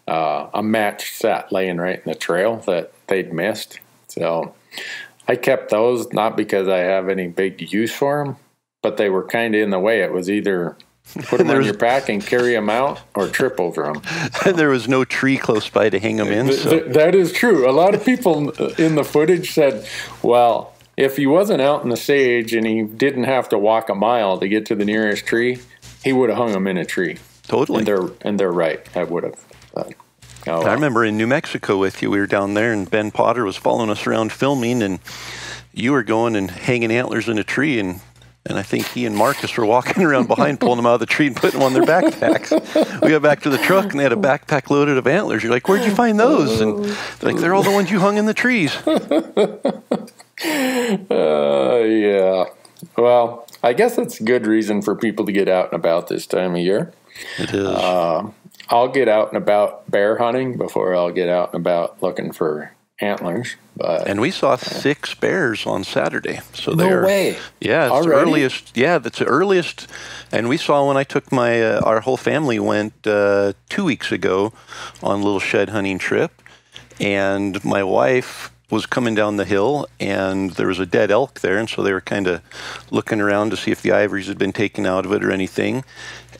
A matched set laying right in the trail that they'd missed. So I kept those, not because I have any big use for them, but they were kind of in the way. It was either put them on your pack and carry them out, or trip over them. And there was no tree close by to hang them in. So. That is true. A lot of people in the footage said, well, if he wasn't out in the sage and he didn't have to walk a mile to get to the nearest tree, he would have hung them in a tree. Totally. And they're right. I would have. I remember in New Mexico with you, we were down there, and Ben Potter was following us around filming, and you were going and hanging antlers in a tree, and I think he and Marcus were walking around behind, pulling them out of the tree and putting them on their backpacks. We got back to the truck, and they had a backpack loaded of antlers. You're like, where'd you find those? And they're like, they're all the ones you hung in the trees. Yeah. Well, I guess that's a good reason for people to get out and about this time of year. It is. I'll get out and about bear hunting before I'll get out and about looking for antlers. And we saw 6 bears on Saturday. So no way. Yeah, it's the earliest. Yeah, that's the earliest. And we saw when I took our whole family went 2 weeks ago on a little shed hunting trip, and my wife was coming down the hill, and there was a dead elk there, and so they were kind of looking around to see if the ivories had been taken out of it or anything,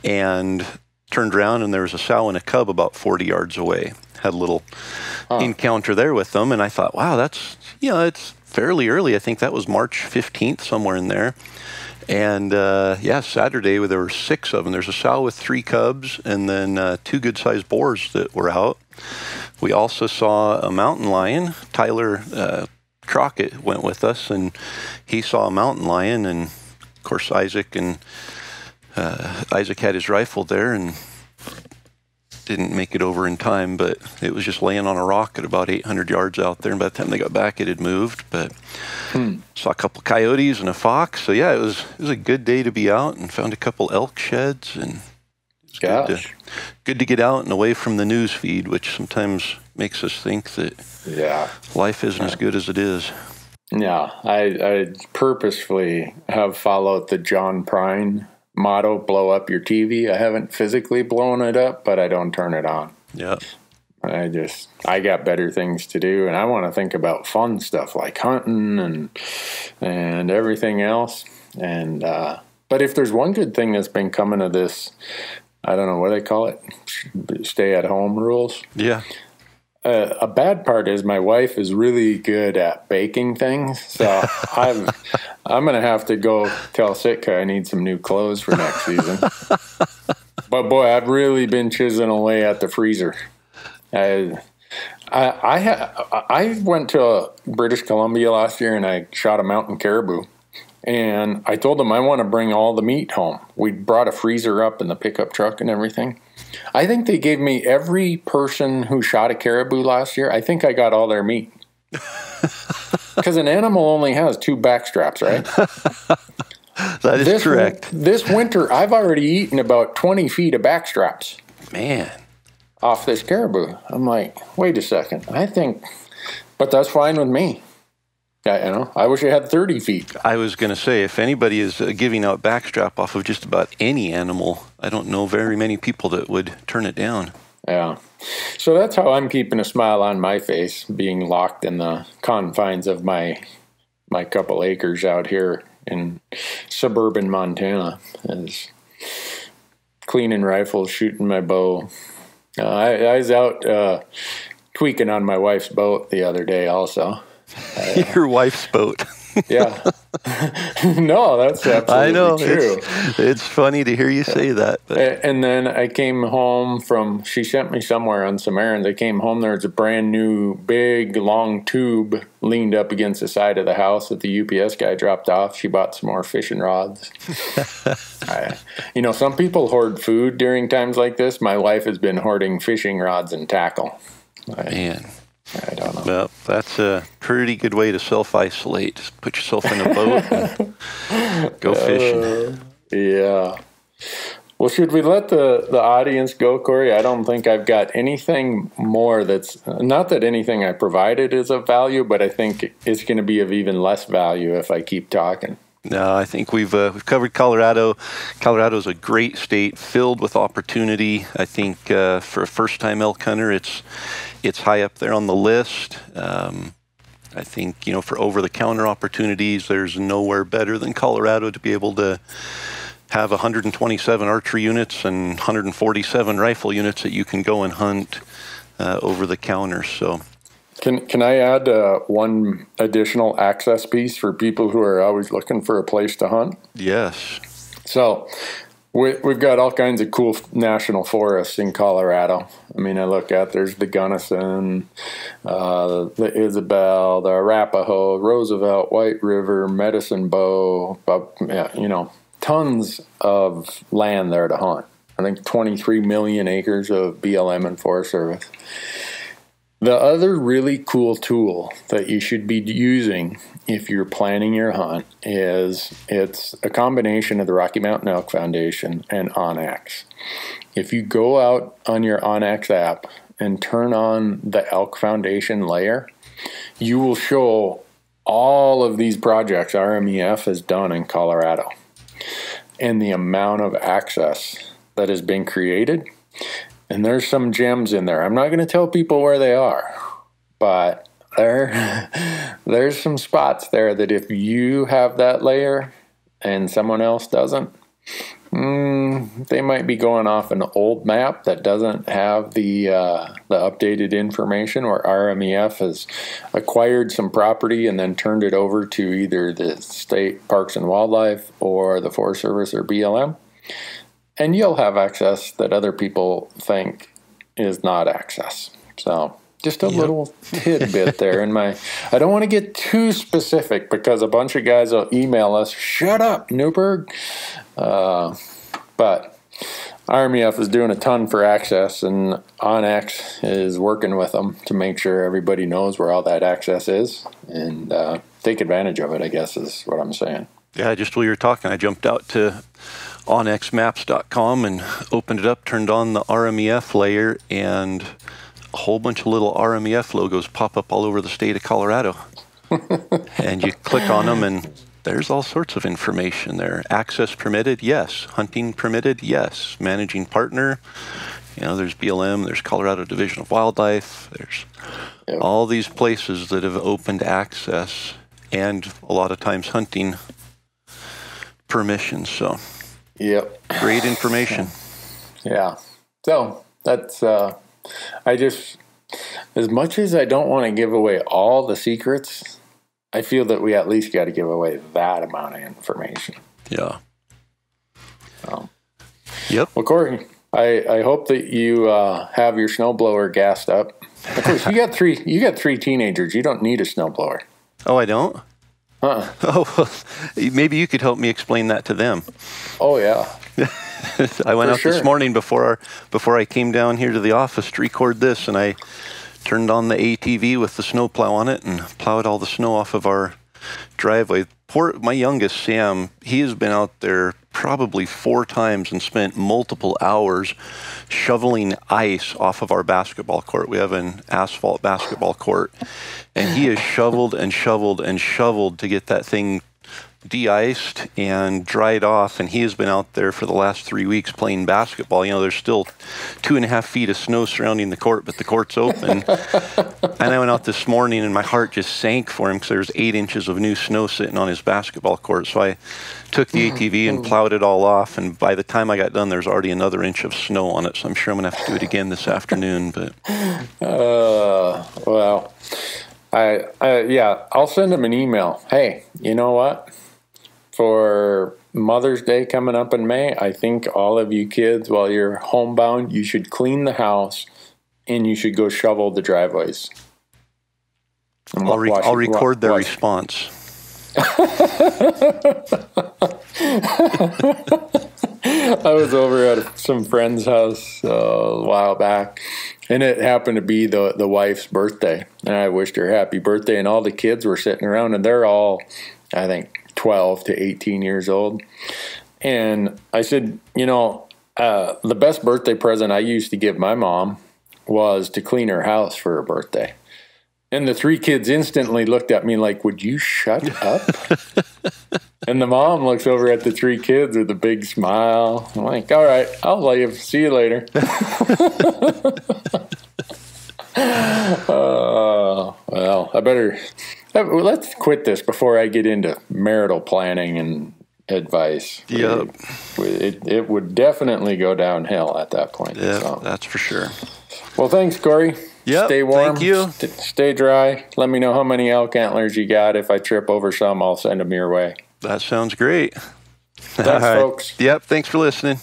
and turned around, and there was a sow and a cub about 40 yards away. Had a little encounter there with them, and I thought, wow, that's, it's fairly early. I think that was March 15th, somewhere in there. And Saturday there were 6 of them. There's a sow with 3 cubs, and then 2 good-sized boars that were out. We also saw a mountain lion. Tyler Crockett went with us, and he saw a mountain lion, and of course Isaac had his rifle there and didn't make it over in time, but it was just laying on a rock at about 800 yards out there, and by the time they got back it had moved. But saw a couple coyotes and a fox. So yeah, it was a good day to be out, and found a couple elk sheds, and it's good to get out and away from the news feed, which sometimes makes us think that life isn't as good as it is. Yeah, I purposefully have followed the John Prine motto, blow up your TV. I haven't physically blown it up, but I don't turn it on. Yeah. I got better things to do, and I want to think about fun stuff like hunting and everything else. And but if there's one good thing that's been coming of this, I don't know what they call it, stay-at-home rules. Yeah. A bad part is my wife is really good at baking things, so I'm going to have to go tell Sitka I need some new clothes for next season. But boy, I've really been chiseling away at the freezer. I went to British Columbia last year, and I shot a mountain caribou. And I told them I want to bring all the meat home. We brought a freezer up in the pickup truck and everything. I think they gave me every person who shot a caribou last year. I think I got all their meat. Because an animal only has 2 back straps, right? That is correct. This winter, I've already eaten about 20 feet of back straps. Man. Off this caribou. I'm like, wait a second. But that's fine with me. Yeah, I wish I had 30 feet. I was going to say, if anybody is giving out backstrap off of just about any animal, I don't know very many people that would turn it down. Yeah. So that's how I'm keeping a smile on my face, being locked in the confines of my couple acres out here in suburban Montana. Is cleaning rifles, shooting my bow. I was out tweaking on my wife's boat the other day also. Your wife's boat. Yeah. No, that's absolutely I know, true. It's funny to hear you say that. But. And then I came home she sent me somewhere on some errands. I came home, there was a brand new, big, long tube leaned up against the side of the house that the UPS guy dropped off. She bought some more fishing rods. Some people hoard food during times like this. My wife has been hoarding fishing rods and tackle. Man. I don't know. Well, that's a pretty good way to self-isolate. Just put yourself in a boat and go fishing. Yeah. Well, should we let the audience go, Corey? I don't think I've got anything more that's, not that anything I provided is of value, but I think it's going to be of even less value if I keep talking. No, I think we've covered Colorado. Colorado is a great state filled with opportunity. I think for a first-time elk hunter, it's high up there on the list. I think, for over-the-counter opportunities, there's nowhere better than Colorado to be able to have 127 archery units and 147 rifle units that you can go and hunt over the counter. So, can I add one additional access piece for people who are always looking for a place to hunt? Yes. So we've got all kinds of cool national forests in Colorado. I mean, there's the Gunnison, the Isabel, the Arapahoe, Roosevelt, White River, Medicine Bow, tons of land there to hunt. I think 23 million acres of BLM and Forest Service. The other really cool tool that you should be using if you're planning your hunt is it's a combination of the Rocky Mountain Elk Foundation and OnX. If you go out on your OnX app and turn on the Elk Foundation layer, you will show all of these projects RMEF has done in Colorado and the amount of access that has been created. And there's some gems in there. I'm not going to tell people where they are, but there's some spots there that if you have that layer and someone else doesn't, they might be going off an old map that doesn't have the updated information, or RMEF has acquired some property and then turned it over to either the state Parks and Wildlife or the Forest Service or BLM. And you'll have access that other people think is not access. So just a little tidbit there I don't want to get too specific because a bunch of guys will email us, shut up, Newberg. But RMEF is doing a ton for access, and OnX is working with them to make sure everybody knows where all that access is and take advantage of it, I guess is what I'm saying. Yeah, just while you were talking, I jumped out to onxmaps.com and opened it up, turned on the RMEF layer, and a whole bunch of little RMEF logos pop up all over the state of Colorado. And you click on them, and there's all sorts of information there. Access permitted, yes. Hunting permitted, yes. Managing partner, there's BLM, there's Colorado Division of Wildlife, there's all these places that have opened access, and a lot of times hunting permission. So great information. Yeah. So that's as much as I don't want to give away all the secrets, I feel that we at least got to give away that amount of information. Yeah. Well, Corey, I hope that you have your snowblower gassed up. Of course, you got three teenagers. You don't need a snowblower. Oh, I don't? Oh, well, maybe you could help me explain that to them. Oh, yeah. I went out this morning before I came down here to the office to record this, and I turned on the ATV with the snowplow on it and plowed all the snow off of our driveway. My youngest, Sam, he has been out there probably 4 times and spent multiple hours shoveling ice off of our basketball court. We have an asphalt basketball court, and he has shoveled and shoveled and shoveled to get that thing de-iced and dried off, and he has been out there for the last 3 weeks playing basketball. There's still 2.5 feet of snow surrounding the court, but the court's open. And I went out this morning, and my heart just sank for him because there's 8 inches of new snow sitting on his basketball court. So I took the ATV and plowed it all off, and by the time I got done, there's already another inch of snow on it. So I'm sure I'm going to have to do it again this afternoon. But well, I'll send them an email. Hey, you know what? For Mother's Day coming up in May, I think all of you kids, while you're homebound, you should clean the house and you should go shovel the driveways. I'll record their response. I was over at some friend's house a while back, and it happened to be the wife's birthday, and I wished her happy birthday, and all the kids were sitting around, and they're all, I think, 12 to 18 years old. And I said, the best birthday present I used to give my mom was to clean her house for her birthday. And the three kids instantly looked at me like, would you shut up? And the mom looks over at the three kids with a big smile. I'm like, all right, I'll leave. See you later. Well, let's quit this before I get into marital planning and advice. Yep. It would definitely go downhill at that point. Yeah, so. That's for sure. Well, thanks, Corey. Yep, stay warm. Thank you. Stay dry. Let me know how many elk antlers you got. If I trip over some, I'll send them your way. That sounds great. Thanks, folks. Yep. Thanks for listening.